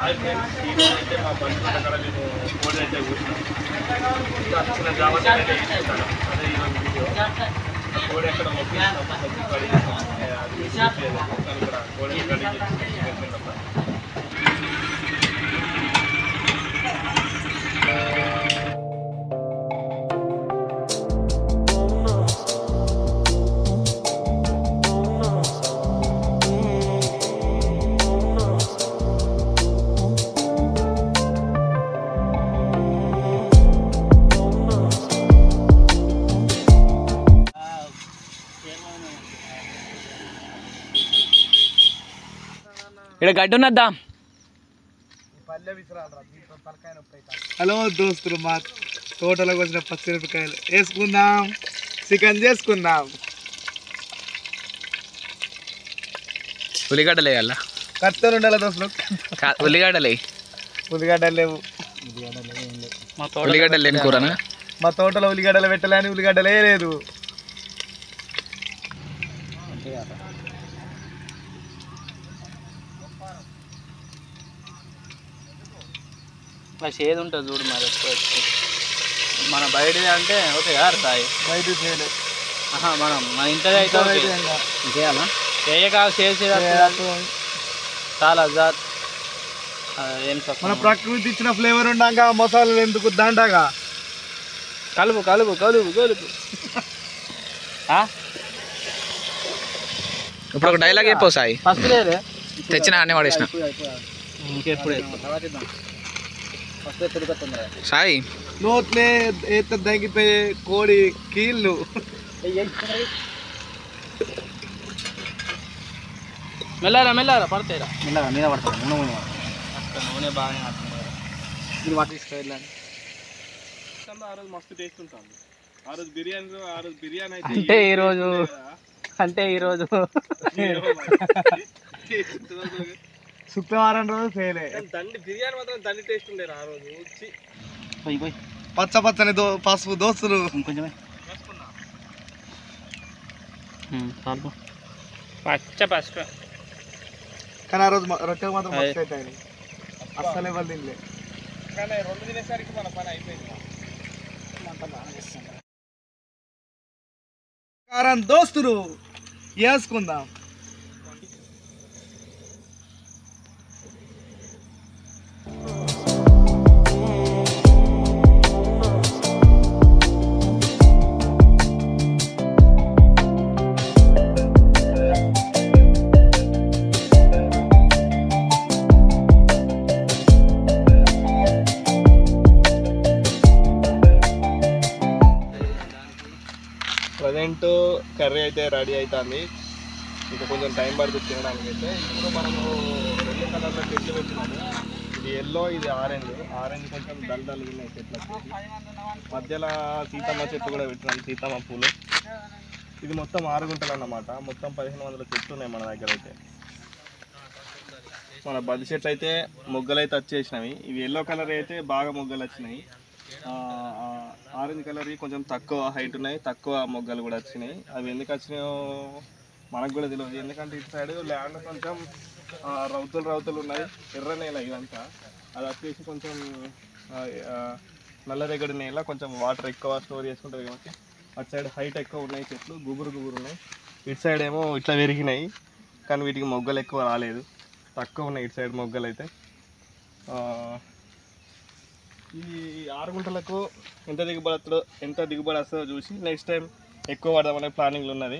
Hi friends, ఈరోజు అయితే మా బంధువుల దగ్గర నేను కోడి అయితే కూర్చున్నాను. చిన్న జాగ్రత్త అయితే తీసుకుంటాను. అదే ఈరోజు వీడియో. కోడి ఎక్కడ మొక్కి కడిగి అది ఇక్కడ కోడి కడిగి వెళ్తుందమ్మా. ఇక్కడ గడ్డి ఉన్నద్దా. హలో దోస్తులు, మా తోటలోకి వచ్చిన పచ్చిమిరపకాయలు వేసుకుందాం, చికెన్ చేసుకుందాం. ఉల్లిగడ్డలు వేయాల, కత్తెలు ఉండాలి దోస్తులు. ఉల్లిగడ్డలు ఉల్లిగడ్డలు లేవు, ఉల్లిగడ్డలు లేని కూరనా? మా తోటలో ఉల్లిగడ్డలు పెట్టలేని ఉల్లిగడ్డలే లేదు. ఏది ఉంటుంది చూడు మరి. మన బయటది అంటే ఓకే కాదు సాయి, బయట చేయలేదు. మనం మన ఇంటది అయితే చేయాలా? చేసేది చాలా ఏం మన ప్రకృతి ఇచ్చిన ఫ్లేవర్ ఉండాక మసాలాలు ఎందుకు దండగా. కలుపు కలుపు కలుపు కలుపు. ఇప్పుడు ఒక డైలాగ్ అయిపో సాయి. ఫస్ట్ తెచ్చిన అన్నీ వాడేసిన ఇంకెప్పుడు సాయి. నోట్లే ఎత్త తగ్గిపోయే కోడి కీళ్ళు. మెల్లారా మెల్లారా పడతాయిరా, మెల్లగా మీద పడతాయి. నూనె బాగానే మీరు వాటి తీసుకెళ్ళండి. ఆ రోజు మస్తు టేస్ట్ ఉంటుంది. ఆ రోజు బిర్యానీ అయితే అంటే ఈరోజు శుక్రవారం రోజు ఫెయిలే. బిర్యానీ మాత్రం దండి టేస్ట్ ఉండేది ఆ రోజు. పచ్చ పచ్చని పసుపు దోస్తులు కొంచెమే పచ్చ పసుపు. కానీ ఆ రోజు రొట్టెలు మాత్రం మస్తు అవుతాయి. అస్సలు ఎవరు తినలే. కానీ 2 తినేసరికి మన పని అయిపోయింది. కారం దోస్తులు వేసుకుందాం. ప్రజెంట్ కర్రీ అయితే రెడీ అవుతుంది. ఇంకా కొంచెం టైం పడుతుంది తినడానికి. అయితే ఇప్పుడు మనము 2 కలర్ల చెట్లు పెట్టినాము. ఇది ఎల్లో, ఇది ఆరెంజ్ కొంచెం దళదలు ఉన్నాయి చెట్లకు. మధ్యలో సీతమ్మ చెట్టు కూడా పెట్టినాము, సీతమ్మ పూలు. ఇది మొత్తం 6 గుంటలు అన్నమాట. మొత్తం 1500 చెట్లు ఉన్నాయి మన దగ్గర. అయితే మన బద్ది చెట్లు అయితే మొగ్గలు అయితే వచ్చేసినవి. ఇవి ఎల్లో కలర్ అయితే బాగా మొగ్గలు వచ్చినాయి. ఆరెంజ్ కలర్ కొంచెం తక్కువ హైట్ ఉన్నాయి, తక్కువ మొగ్గలు కూడా వచ్చినాయి. అవి ఎందుకు వచ్చినాయో మనకు కూడా తెలియదు. ఎందుకంటే ఇటు సైడ్ ల్యాండ్ కొంచెం రౌతులు ఉన్నాయి. ఎర్ర నేల ఇదంతా. అది వచ్చేసి కొంచెం నల్లరేగడి నేల, కొంచెం వాటర్ ఎక్కువ స్టోర్ చేసుకుంటుంది కాబట్టి అటు సైడ్ హైట్ ఎక్కువ ఉన్నాయి చెట్లు, గుబురు ఉన్నాయి. ఇటు సైడ్ ఏమో ఇట్లా పెరిగినాయి, కానీ వీటికి మొగ్గలు ఎక్కువ రాలేదు, తక్కువ ఉన్నాయి ఇటు సైడ్ మొగ్గలు అయితే. ఈ 6 గుంటలకు ఎంత దిగుబడి వస్తుందో చూసి నెక్స్ట్ టైం ఎక్కువ పడదామనే ప్లానింగ్లు ఉన్నది.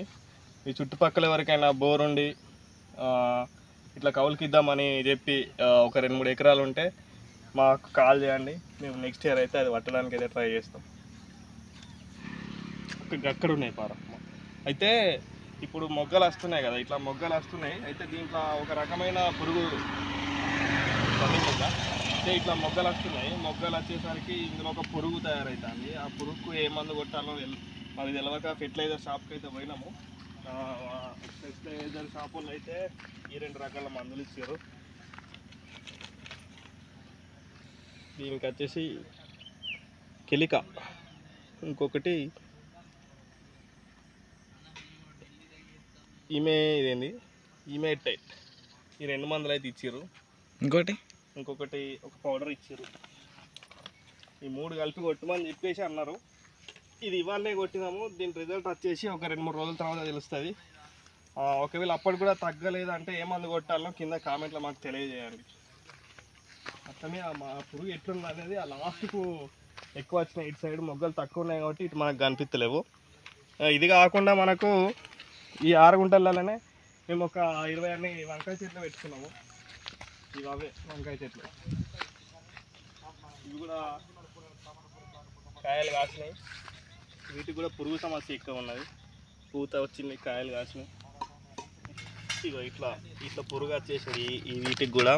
ఈ చుట్టుపక్కల ఎవరికైనా బోర్ ఉండి ఇట్లా కౌలుకి ఇద్దామని చెప్పి ఒక 2-3 ఎకరాలు ఉంటే మాకు కాల్ చేయండి. మేము నెక్స్ట్ ఇయర్ అయితే అది పట్టడానికి అయితే ట్రై చేస్తాం. అక్కడ ఉన్నాయి పార. అయితే ఇప్పుడు మొగ్గలు వస్తున్నాయి కదా, ఇట్లా మొగ్గలు వస్తున్నాయి. అయితే దీంట్లో ఒక రకమైన పురుగు అయితే ఇట్లా మొగ్గలు వస్తున్నాయి. మొగ్గలు వచ్చేసరికి ఇందులో ఒక పురుగు తయారవుతుంది. ఆ పురుగుకు ఏ మందు కొట్టాలో మరి తెలవక ఫెర్టిలైజర్ షాప్కి అయితే పోయినాము. ఫెర్టిలైజర్ షాప్ వాళ్ళు అయితే ఈ 2 రకాల మందులు ఇచ్చారు. దీనికి వచ్చేసి కెలికా, ఇంకొకటి ఇదేంది ఇమేటైట్. ఈ 2 మందులు అయితే ఇచ్చారు. ఇంకోటి ఇంకొకటి ఒక పౌడర్ ఇచ్చారు. ఈ 3 కలిపి కొట్టమని చెప్పేసి అన్నారు. ఇది ఇవాళనే కొట్టినాము. దీని రిజల్ట్ వచ్చేసి ఒక 2-3 రోజుల తర్వాత తెలుస్తుంది. ఒకవేళ అప్పటి కూడా తగ్గలేదంటే ఏ మందు కొట్టాలో కింద కామెంట్లో మాకు తెలియజేయండి. అట్లనే మా పురుగు ఎట్లుంది అనేది ఆ లాస్ట్కు ఎక్కువ వచ్చినాయి. ఇటు సైడ్ మొగ్గలు తక్కువ ఉన్నాయి కాబట్టి ఇటు మనకు కనిపించలేవు. ఇది కాకుండా మనకు ఈ 6 గుంటలలోనే మేము ఒక 20 వంకాయ చెట్లు పెట్టుకున్నాము. ఇవి అవే వంకాయ చెట్లు. ఇవి కూడా కాయలు కాసినాయి. వీటికి కూడా పురుగు సమస్య ఎక్కువ ఉన్నది. పూత వచ్చింది, కాయలు కాసినాయి. ఇగో ఇట్లా పురుగు వచ్చేసింది ఈ వీటికి కూడా.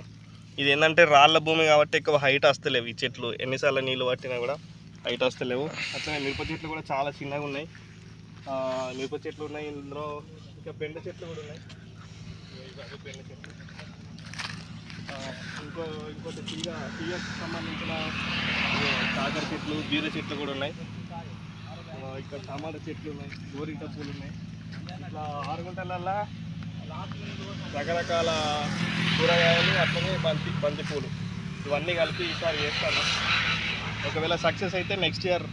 ఇది ఏంటంటే రాళ్ళ భూమి కాబట్టి ఎక్కువ హైట్ వస్తలేవు ఈ చెట్లు. ఎన్నిసార్లు నీళ్ళు పట్టినా కూడా హైట్ వస్తలేవు. అట్లనే మిరప చెట్లు కూడా చాలా చిన్నగా ఉన్నాయి. మిరప చెట్లు ఉన్నాయి. ఇందులో ఇంకా బెండ చెట్లు కూడా ఉన్నాయి. బెండ చెట్లు, ఇంకోటి తీగకు సంబంధించిన కాకర చెట్లు, బీర చెట్లు కూడా ఉన్నాయి. ఇక్కడ టమాటా చెట్లు ఉన్నాయి, గోరింట పూలు ఉన్నాయి. ఇట్లా 6 గుంటలల్లో రకరకాల కూరగాయలు, అట్లనే బంతి పూలు ఇవన్నీ కలిపి ఈసారి చేస్తాను. ఒకవేళ సక్సెస్ అయితే నెక్స్ట్ ఇయర్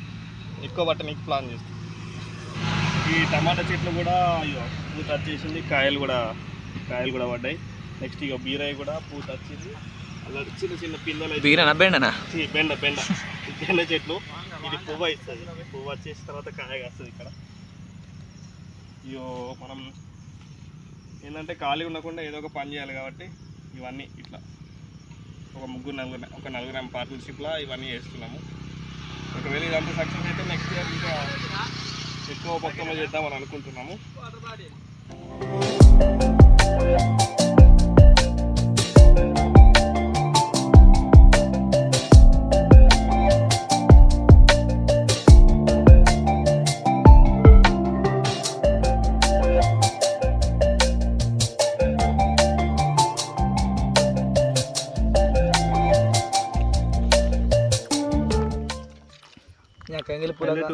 ఎక్కువ పట్టడానికి ప్లాన్ చేస్తాను. ఈ టమాటా చెట్లు కూడా పూత వచ్చేసింది, కాయలు కూడా పడ్డాయి. నెక్స్ట్ ఇక బీరయ్య కూడా పూత వచ్చింది. అలా చిన్న పిల్లలు బెండ చెట్లు. ఇది పువ్వు ఇస్తుంది. పువ్వు వచ్చేసిన తర్వాత కాయ కాస్తుంది. ఇక్కడ మనం ఏంటంటే ఖాళీ ఉండకుండా ఏదో ఒక పని చేయాలి కాబట్టి ఇవన్నీ ఇట్లా ఒక 4 పార్ట్నర్షిప్లా ఇవన్నీ చేస్తున్నాము. ఒకవేళ ఇదంతా సక్సెస్ అయితే నెక్స్ట్ ఇయర్ ఇంకా ఎక్కువ మొత్తంలో చేద్దామని అనుకుంటున్నాము.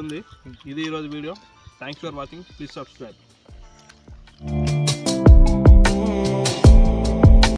ఉంది. ఇది ఈరోజు video. Thanks for watching. Please subscribe.